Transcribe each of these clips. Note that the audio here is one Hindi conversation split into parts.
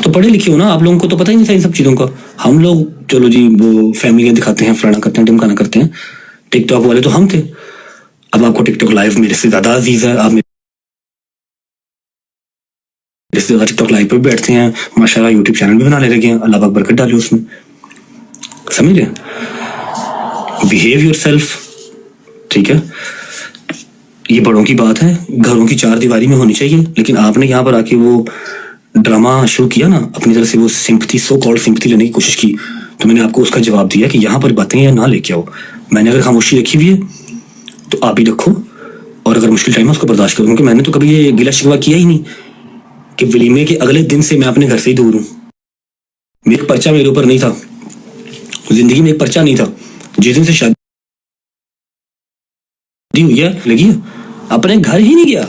तो पढ़े लिखे हो ना, आप लोगों को तो पता ही नहीं था इन सब चीजों का। हम लोग चलो जी वो फैमिली दिखाते हैं, फलाना करते हैं, ढिमकाना करते हैं। टिकटॉक वाले तो हम थे। अब आपको टिकटॉक लाइव मेरे से ज्यादा अजीज है, आप मेरे से ज्यादा टिकटॉक लाइव पे बैठते हैं, माशाल्लाह यूट्यूब चैनल भी बना ले लगे हैं, अल्लाह पाक बरकत डाले उसमें, समझ रहे? बिहेव योरसेल्फ, ठीक है? ये बड़ों की बात है, घरों की चार दीवारी में होनी चाहिए। लेकिन आपने यहाँ पर आके वो ड्रामा शुरू किया ना, अपनी तरफ से वो सिंपथी, सो कॉल्ड सिंपथी लेने की कोशिश की, तो मैंने आपको उसका जवाब दिया कि यहाँ पर बातें या ना लेके आओ। मैंने अगर खामोशी रखी हुई है तो आप ही रखो, और अगर मुश्किल टाइम है उसको बर्दाश्त करो। क्योंकि मैंने तो कभी ये गिला शिकवा किया ही नहीं कि वलीमे के अगले दिन से मैं अपने घर से ही दूर हूँ। मेरा पर्चा मेरे ऊपर नहीं था, जिंदगी में एक पर्चा नहीं था। जिस दिन से शादी हुई है लगी है, अपने घर ही नहीं गया।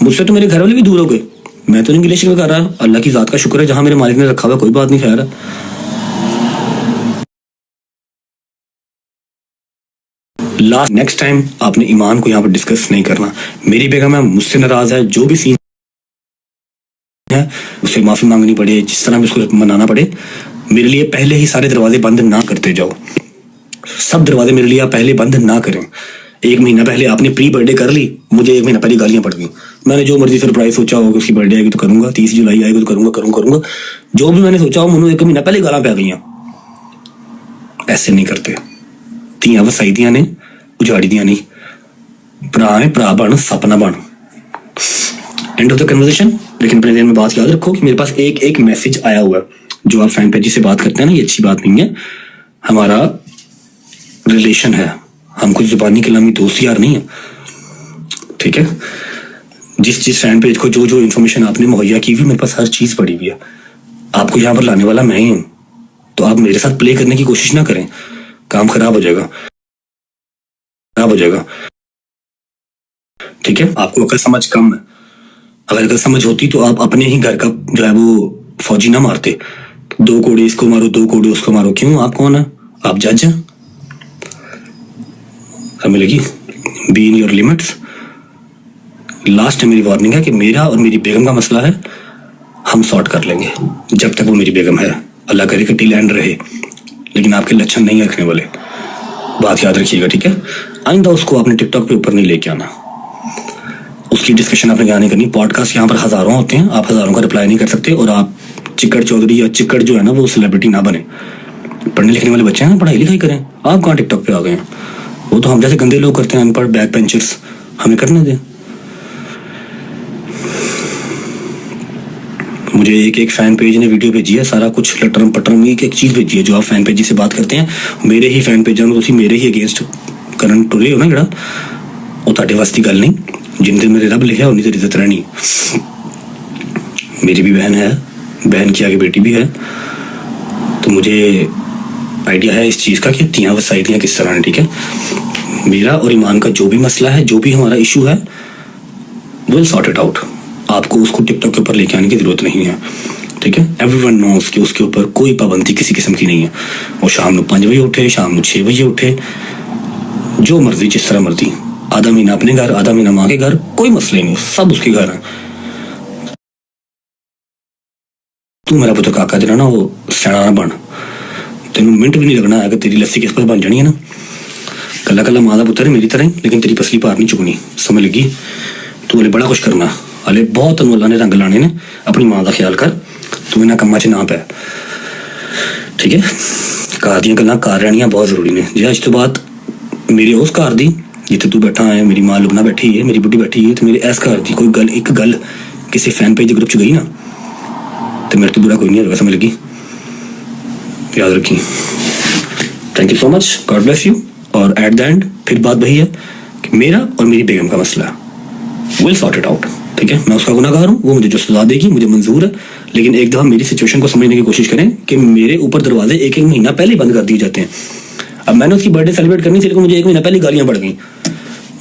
मुझसे तो मेरे घर वाले भी दूर हो गए। मैं तो नहीं गिले शिकवे कर रहा, अल्लाह की जात का शुक्र है, जहां मेरे मालिक ने रखा हुआ कोई बात नहीं। खैर लास्ट नेक्स्ट टाइम आपने ईमान को यहाँ पर डिस्कस नहीं करना। मेरी बेगम है, मुझसे नाराज है, जो भी सीन है उससे माफी मांगनी पड़े, जिस तरह भी उसको मनाना पड़े, मेरे लिए पहले ही सारे दरवाजे बंद ना करते जाओ। सब दरवाजे मेरे लिए आप पहले बंद ना करें। एक महीना पहले आपने प्री बर्थडे कर ली, मुझे एक महीना पहले गालियां पड़ गई। मैंने जो मर्जी सरप्राइज सोचा होगा, उसकी बर्थडे आएगी तो करूंगा, 30 जुलाई आएगी तो करूंगा, जो भी मैंने सोचा हो, मुझे एक महीना पहले गालां पे आ गई। ऐसे नहीं करते। तियां वसाई दियां ने, उजाड़ी दियां नहीं। भरा है भरा बन, सपना बन। End of the conversation. लेकिन अपने दिल में बात याद रखो कि मेरे पास एक मैसेज आया हुआ है। जो आप फैन पेज से बात करते हैं ना, ये अच्छी बात नहीं है। हमारा रिलेशन है, हम कुछ जुबानी कलामी दोस्त यार नहीं है, ठीक है? जिस फैन पेज को जो इन्फॉर्मेशन आपने मुहैया की हुई, मेरे पास हर चीज पड़ी हुई है। आपको यहाँ पर लाने वाला मैं ही हूँ, तो आप मेरे साथ प्ले करने की कोशिश ना करें, काम खराब हो जाएगा, ठीक है? आपको अकल समझ कम है। अगर अकल समझ होती तो आप अपने ही घर का जो है वो फौजी ना मारते। 2 कोड़े इसको मारो, 2 कोड़े उसको मारो। क्यों? आप कौन है? आप जज हैं? हमें लगी be in your limits. Last मेरी वार्निंग है कि मेरा और मेरी बेगम का मसला है, हम सॉर्ट कर लेंगे जब तक वो मेरी बेगम है। अल्लाह करे कि टिल एंड रहे, लेकिन आपके लक्षण नहीं रखने वाले, बात याद रखिएगा, ठीक है? आइंदा उसको आपने टिकटॉक पे ऊपर नहीं लेके आना, उसकी डिस्कशन आपने यहाँ नहीं करनी। पॉडकास्ट यहाँ पर हजारों होते हैं, आप हजारों का रिप्लाई नहीं कर सकते। और आप चिक्कड़ चौधरी या चिक्कड़ जो है ना, वो सेलिब्रिटी ना बने। पढ़ने लिखने वाले बच्चे हैं, पढ़ाई लिखाई करें। आप कहाँ टिकटॉक पे आ गए हैं? वो तो हम जैसे गंदे लोग करते हैं, अनपढ़ बैक बेंचर्स, हमें करने दें। मुझे एक फैन पेज ने वीडियो भेजी है, सारा कुछ लटरम पटरम एक चीज भेजी है। जो आप फैन पेज से बात करते हैं, मेरे ही फैन पेज मेरे ही अगेंस्ट करन टुरे हो ना, जरा वो ताटे वास्ती गल नहीं। जिंदे मेरे रब लिखा उन्हीं तेरी इज्जत रहनी। मेरी भी बहन है, बहन की आगे बेटी भी है, तो मुझे आइडिया है इस चीज का कि तियां वसाई दियां किस तरह है, ठीक है? मेरा और ईमान का जो भी मसला है, जो भी हमारा इशू है, विल सॉर्ट इट आउट। आपको उसको टिकटॉक के ऊपर लेके आने की जरूरत नहीं है, ठीक है? एवरीवन नोस कि उसके ऊपर कोई पाबंदी किसी किस्म की नहीं है। वो शाम में 5 बजे उठे, शाम में 6 बजे उठे, जो मर्जी, जिस तरह मर्जी। आधा महीना अपने घर, आधा महीना माँ के घर, कोई मसले नहीं, सब उसके घर है। तू मेरा पुत्र काका जरा ना, वो सैना बन, तेन मिनट भी नहीं लगना है कि तेरी लस्सी किस पर बन जानी है ना। कला कला माँ का पुत्र है मेरी तरह ही, लेकिन तेरी पसली पार नहीं चुकनी, समझ लगी? तू हले बड़ा कुछ करना, हले बहुत अल्लाह ने रंग लाने ने। अपनी माँ का ख्याल कर, तू इन्होंने कम्मा च ना पै, ठीक है? घर दियां गल्लां कर रहनियां बहुत जरूरी ने। जे अज तो बाद मेरी उस घर दी जिथे तू बैठा है, मेरी माँ लुबना बैठी है, मेरी बुढ़ी बैठी है, तो मेरे इस घर की कोई गल, एक गल किसी फैन पेज ग्रुप च गई ना, तो मेरे तो बुरा कोई नहीं होगा, समझ लगी? याद रखी। Thank you so much, God bless you. और एट द एंड फिर बात वही है कि मेरा और मेरी बेगम का मसला विल सॉर्ट इट आउट, ठीक है? मैं उसका गुनाहगार हूँ, वो मुझे जो सजा देगी मुझे मंजूर है। लेकिन एक दफा मेरी सिचुएशन को समझने की कोशिश करें कि मेरे ऊपर दरवाजे एक महीना पहले बंद कर दिए जाते हैं। अब मैंने उसकी बर्थडे सेलिब्रेट करनी थी, लेकिन मुझे 1 महीना पहले गालियां पड़ गई।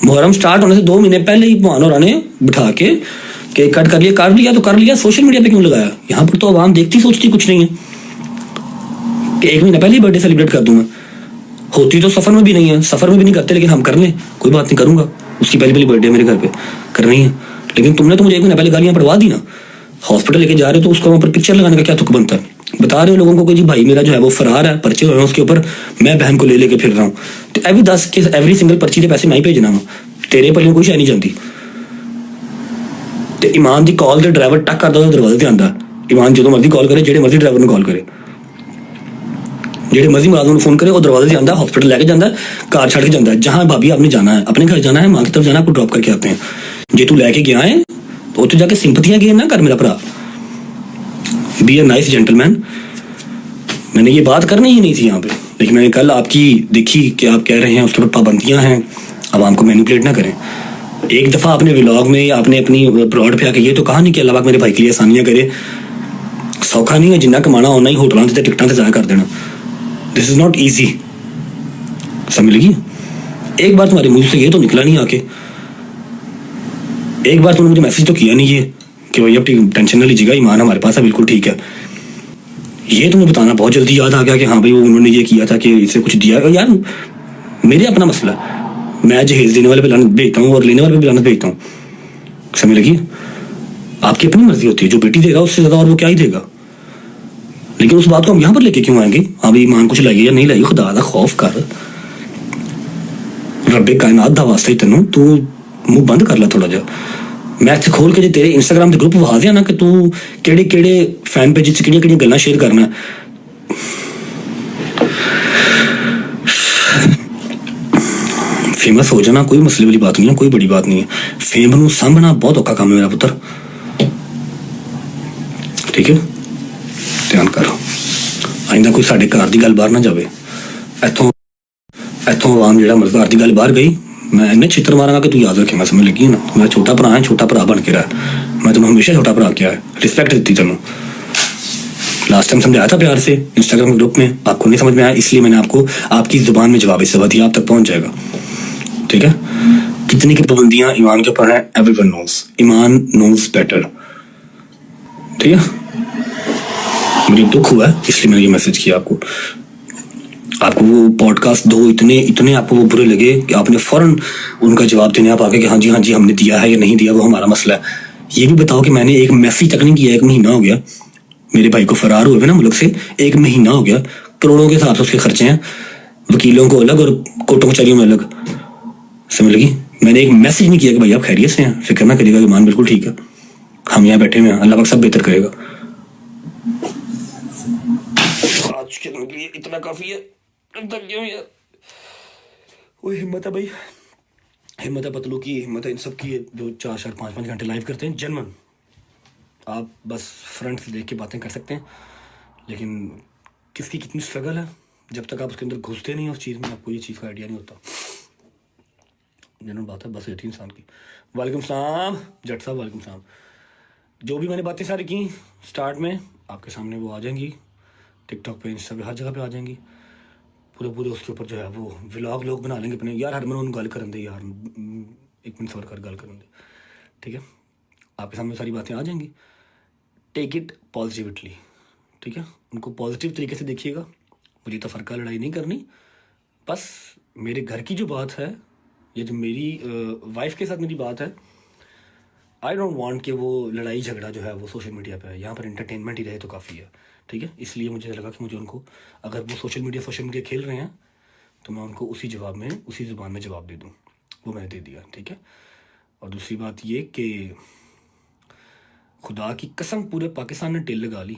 मुहर्रम स्टार्ट होने से 2 महीने पहले ही भान और ने बिठा के केक कट कर लिया तो कर लिया। सोशल मीडिया पे क्यों लगाया? यहाँ पर तो आवाम देखती सोचती कुछ नहीं है कि 1 महीना पहले ही बर्थडे सेलिब्रेट कर दूंगा। होती तो सफर में भी नहीं है, सफर में भी नहीं करते, लेकिन हम कर लें, कोई बात नहीं, करूंगा। उसकी पहली बर्थडे मेरे घर पे कर रही है, लेकिन तुमने तो मुझे 1 महीना पहले गालियां पड़वा दी ना। हॉस्पिटल लेके जा रहे हो तो उसको वहाँ पर पिक्चर लगाने का क्या तुक बनता है? बता रहे हो लोगों को कि जी भाई मेरा जो है वो फरार है, पर्चे हुए हैं उसके ऊपर, मैं बहन को ले लेके फिर रहा हूँ। तो एवरी 10 के एवरी सिंगल पर्ची के पैसे मैं ही भेजना वा, तेरे पल्ले कोई शੈ नहीं जाती। ਤੇ ईमान की कॉल तो ड्राइवर टक करता दरवाजे से आंदा, ईमान जो मर्जी कॉल करे, जेडे मर्जी ड्राइवर ने कॉल करे, जेडे मर्जी मुलाजम फोन करे, वो दरवाजे से आंदा, हॉस्पिटल लेके जाता है, कार छड़ के जाता है, जहाँ भाभी आपने जाना है, अपने घर जाना है, मां की तरफ जाना है, आपको ड्रॉप करके आते हैं। जे तू लैके गया है तो उत्थे जाके सिंपतियां गेन ना कर मेरा भरा, बी ए नाइस जेंटलमैन। मैंने ये बात करनी ही नहीं थी यहाँ पे, लेकिन मैंने कल आपकी देखी कि आप कह रहे हैं उसके ऊपर पाबंदियां हैं, आवाम को मैनिपुलेट ना करें। एक दफ़ा आपने व्लॉग में या आपने अपनी ब्रॉड पे आके ये तो कहा नहीं कि अल्लाह पाक मेरे भाई के लिए आसानियां करे, सौखा नहीं है, जिन्ना कमाना उन्ना ही होटलों से टिकटां से ज़ाया कर देना। दिस इज़ नॉट ईजी, समझ लगी? एक बार तुम्हारे मुंह से ये तो निकला नहीं आके, एक बार तुमने मुझे मैसेज तो किया नहीं ये कि भाई अब टेंशन ना लीजिएगा, ईमान हमारे पास है, बिल्कुल ठीक है। ये तुम्हें बताना बहुत जल्दी याद आ गया कि हाँ भाई वो उन्होंने ये किया था कि इसे कुछ दिया। यार मेरे अपना मसला, मैं जहेज देने वाले पे लानत भेजता हूँ और लेने वाले पे भी लानत भेजता हूँ, समझ लगी? आपकी अपनी मर्जी होती है, जो बेटी देगा उससे ज़्यादा और वो क्या ही देगा। लेकिन उस बात को हम यहाँ पर लेके क्यों आएंगे? हाँ भाई ईमान कुछ लाइए या नहीं लाइए, खुदा दा खौफ कर, रब्बे कायनात दा वास्ता ही तेनों तू मुंह बंद कर ला थोड़ा जा। मैं इत्थे खोल के जे तेरे इंस्टाग्राम के ग्रुप विखा दिया ना कि तू केड़े केड़े फैन पेज च केड़ियां केड़ियां गल्लां शेयर करना, फेमस हो जाना कोई मसले वाली बात नहीं है, कोई बड़ी बात नहीं है। फेम नूं सामभना बहुत औखा काम है मेरा पुत्र, ठीक है? ध्यान कर, आइंदा कोई साडे घर दी गल बाहर ना जावे। इत्थों इत्थों आवाम जिहड़ा मर्द घर दी गल बाहर गई, मैं इन्ने छित्र मारांगा कि तू याद रखेगा, समझ लगी ना? मेरा छोटा भरा है, छोटा भरा बन के रहा, मैं तुम्हें हमेशा छोटा भरा किया है, रिस्पेक्ट दी तेनों। लास्ट टाइम समझाया था प्यार से इंस्टाग्राम ग्रुप में, आपको नहीं समझ में आया, इसलिए मैंने आपको आपकी जुबान में जवाब इससे दिया, आप तक पहुंच जाएगा, ठीक है? कितनी की पाबंदियां ईमान के ऊपर है, एवरीवन नोज, ईमान नोज बेटर, ठीक है? मुझे दुख हुआ है इसलिए मैंने ये मैसेज किया आपको। आपको वो पॉडकास्ट दो इतने इतने आपको वो बुरे लगे कि आपने फौरन उनका जवाब देने आप आगे कि हाँ जी हमने दिया है या नहीं दिया, वो हमारा मसला है। ये भी बताओ कि मैंने एक मैसेज तक नहीं किया, 1 महीना हो गया मेरे भाई को फरार हुए ना मुल्क से, 1 महीना हो गया, करोड़ों के हिसाब से उसके खर्चे हैं, वकीलों को अलग और कोर्टों कचहरियों में अलग, समझ लगी? मैंने एक मैसेज नहीं किया कि भाई आप खैरियत से हैं, फिक्र ना करिएगा, ईमान बिल्कुल ठीक है, हम यहाँ बैठे हुए हैं, अल्लाह पाक सब बेहतर करेगा। आज के दिन के लिए इतना काफी है, थक गया हूं यार। वो हिम्मत है भाई, हिम्मत है पतलू की, हिम्मत है इन सब की, जो 4-4 5-5 घंटे लाइव करते हैं जनमन। आप बस फ्रंट से देख के बातें कर सकते हैं, लेकिन किसकी कितनी स्ट्रगल है, जब तक आप उसके अंदर घुसते नहीं उस चीज़ में, आपको ये चीज़ का आइडिया नहीं होता। जनरल बात है बस ये थी इंसान की। वालेकुम सलाम जट साहब, वालेकुम सलाम। जो भी मैंने बातें सारी की स्टार्ट में आपके सामने वो आ जाएंगी, टिकटॉक पे, इंस्टा पे, हर जगह पे आ जाएंगी, पूरे उसके ऊपर जो है वो व्लॉग लोग बना लेंगे अपने। यार हरमन गल कर दे यार, 1 मिनट सबर कर, गल कर दे, ठीक है? आपके सामने सारी बातें आ जाएंगी, टेक इट पॉजिटिवली, ठीक है? उनको पॉजिटिव तरीके से देखिएगा, मुझे तफरका लड़ाई नहीं करनी, बस मेरे घर की जो बात है, ये जो मेरी वाइफ के साथ मेरी बात है, आई डोंट वांट कि वो लड़ाई झगड़ा जो है वो सोशल मीडिया पे है, यहाँ पर एंटरटेनमेंट ही रहे तो काफ़ी है, ठीक है? इसलिए मुझे लगा कि मुझे उनको, अगर वो सोशल मीडिया खेल रहे हैं तो मैं उनको उसी जवाब में, उसी ज़ुबान में जवाब दे दूँ, वो मैंने दे दिया, ठीक है? और दूसरी बात ये कि खुदा की कसम पूरे पाकिस्तान ने टिल लगा ली,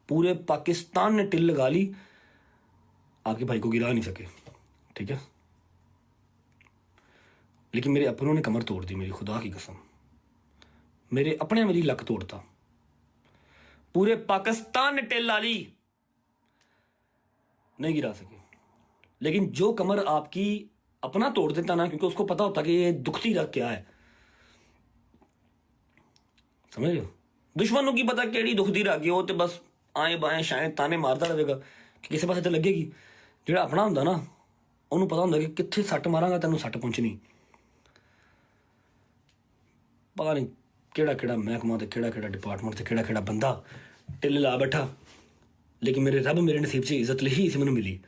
पूरे पाकिस्तान ने टिल लगा ली, आपके भाई को गिरा नहीं सके, ठीक है? लेकिन मेरे अपनों ने कमर तोड़ दी, मेरी खुदा की कसम, मेरे अपने मेरी लक तोड़ता, पूरे पाकिस्तान ने टिल ला ली, नहीं गिरा सके। लेकिन जो कमर आपकी अपना तोड़ देता ना, क्योंकि उसको पता होता कि ये दुखती रख क्या है, समझ लो? दुश्मनों की पता केड़ी दुखती रख गई, वो तो बस आए बाएं शायद ताने मारता रहेगा कि किसी पासे तो लगेगी। जो अपना होंगे ना, उन्होंने पता होंगे कि कितने सट मारांगा तेन सट पहुंचनी, पता नहीं केड़ा महकमा, तो केड़ा डिपार्टमेंट, तो केड़ा बंदा टिल ला बैठा। लेकिन मेरे रब मेरे नसीब से इज्जत ही इसी मैंने मिली।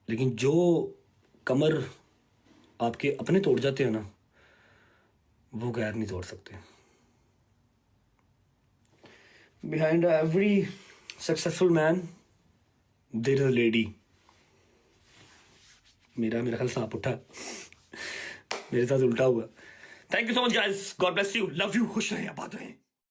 लेकिन जो कमर आपके अपने तोड़ जाते हैं ना, वो गैर नहीं तोड़ सकते, behind every successful man there is a lady. मेरा ख्याल सांप उठा, मेरे साथ उल्टा हुआ। Thank you so much guys, god bless you, love you, खुश रहें, आबाद रहें।